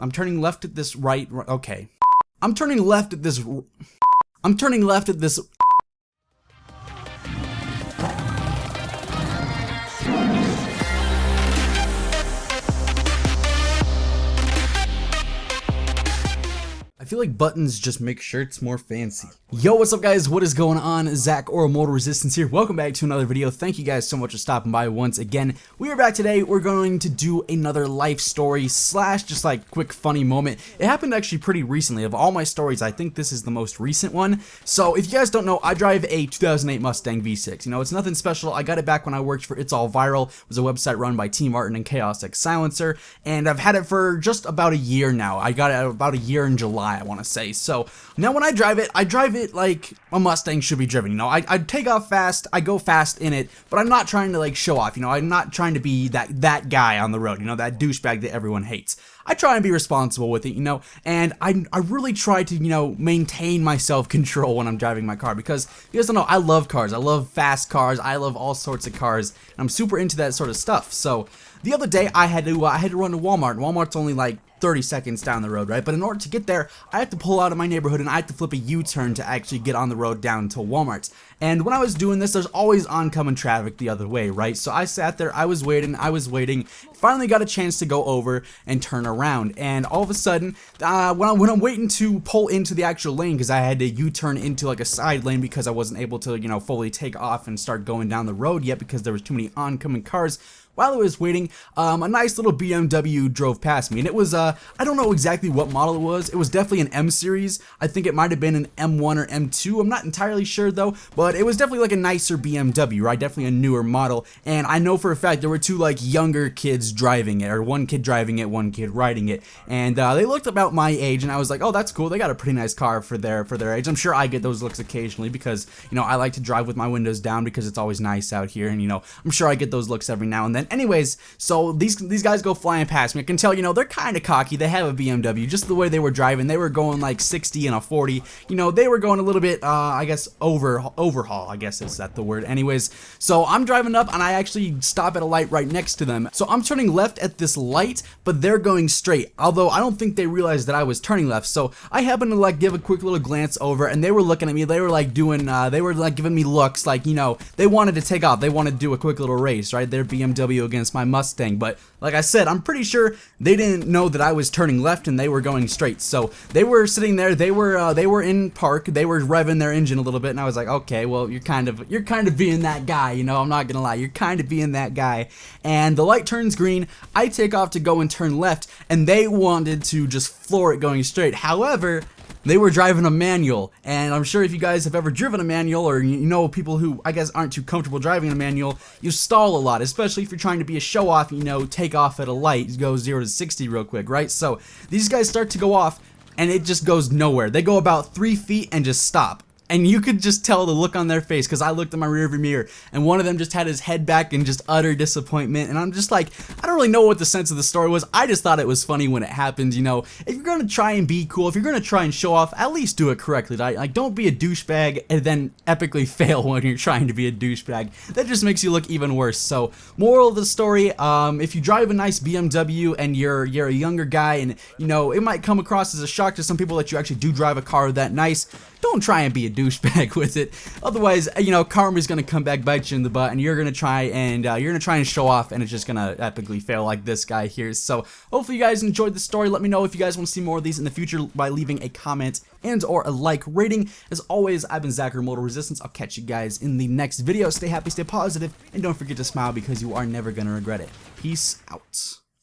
I'm turning left at this okay. I'm turning left at this, I'm turning left at this. I feel like buttons just make shirts more fancy. Yo, what's up guys? What is going on? Zach or Immortal Resistance here. Welcome back to another video. Thank you guys so much for stopping by once again. We are back today. We're going to do another life story slash just like quick funny moment. It happened actually pretty recently. Of all my stories, I think this is the most recent one. So if you guys don't know, I drive a 2008 Mustang V6. You know, it's nothing special. I got it back when I worked for It's All Viral. It was a website run by Team Martin and Chaos X Silencer, and I've had it for just about a year now. I got it about a year in July, I want to say. So now when I drive it like a Mustang should be driven. You know, I take off fast, I go fast in it, but I'm not trying to like show off. You know, I'm not trying to be that guy on the road, you know, that douchebag that everyone hates. I try and be responsible with it, you know, and I really try to, you know, maintain my self-control when I'm driving my car, because you guys don't know, I love cars. I love fast cars. I love all sorts of cars, and I'm super into that sort of stuff. So the other day I had to run to Walmart. Walmart's only like 30 seconds down the road, right? But in order to get there, I had to pull out of my neighborhood and I had to flip a U-turn to actually get on the road down to Walmart's. And when I was doing this, there's always oncoming traffic the other way, right? So I sat there, I was waiting, finally got a chance to go over and turn around. And all of a sudden, when I'm waiting to pull into the actual lane, because I had to U-turn into like a side lane because I wasn't able to, you know, fully take off and start going down the road yet because there was too many oncoming cars. While I was waiting, a nice little BMW drove past me, and it was, I don't know exactly what model it was. It was definitely an M series. I think it might have been an M1 or M2. I'm not entirely sure though, but it was definitely like a nicer BMW, right? Definitely a newer model, and I know for a fact there were two like younger kids driving it, or one kid driving it, one kid riding it, and they looked about my age, and I was like, oh, that's cool. They got a pretty nice car for their age. I'm sure I get those looks occasionally because, you know, I like to drive with my windows down because it's always nice out here, and you know, I'm sure I get those looks every now and then. Anyways, so these guys go flying past me. I can tell, you know, they're kind of cocky. They have a BMW. Just the way they were driving, they were going like 60 and a 40. You know, they were going a little bit, I guess, overhaul, I guess is that the word. Anyways, so I'm driving up and I actually stop at a light right next to them. So I'm turning left at this light, but they're going straight. Although I don't think they realized that I was turning left. So I happened to like give a quick little glance over, and they were looking at me. They were like doing, they were like giving me looks like, you know, they wanted to take off. They wanted to do a quick little race, right? Their BMW against my Mustang. But like I said, I'm pretty sure they didn't know that I was turning left and they were going straight. So they were sitting there, they were in park, they were revving their engine a little bit, and I was like, okay, well, you're kind of being that guy, you know, I'm not gonna lie, you're kind of being that guy. And the light turns green, I take off to go and turn left, and they wanted to just floor it going straight. However, they were driving a manual, and I'm sure if you guys have ever driven a manual, or you know people who I guess aren't too comfortable driving a manual, you stall a lot, especially if you're trying to be a show-off, you know, take off at a light, go 0 to 60 real quick, right? So these guys start to go off, and it just goes nowhere. They go about 3 feet and just stop. And you could just tell the look on their face, because I looked in my rearview mirror and one of them just had his head back in just utter disappointment. And I'm just like, I don't really know what the sense of the story was. I just thought it was funny when it happened. You know, if you're gonna try and be cool, if you're gonna try and show off, at least do it correctly, right? Like, don't be a douchebag and then epically fail when you're trying to be a douchebag. That just makes you look even worse. So, moral of the story: if you drive a nice BMW and you're a younger guy, and you know it might come across as a shock to some people that you actually do drive a car that nice, don't try and be a douchebag with it. Otherwise, you know, karma's gonna come back bite you in the butt, and you're gonna try and show off, and it's just gonna epically fail like this guy here. So hopefully you guys enjoyed the story. Let me know if you guys want to see more of these in the future by leaving a comment and or a like rating. As always, I've been Zach or Immortal Resistance. I'll catch you guys in the next video. Stay happy, stay positive, and don't forget to smile, because you are never gonna regret it. Peace out.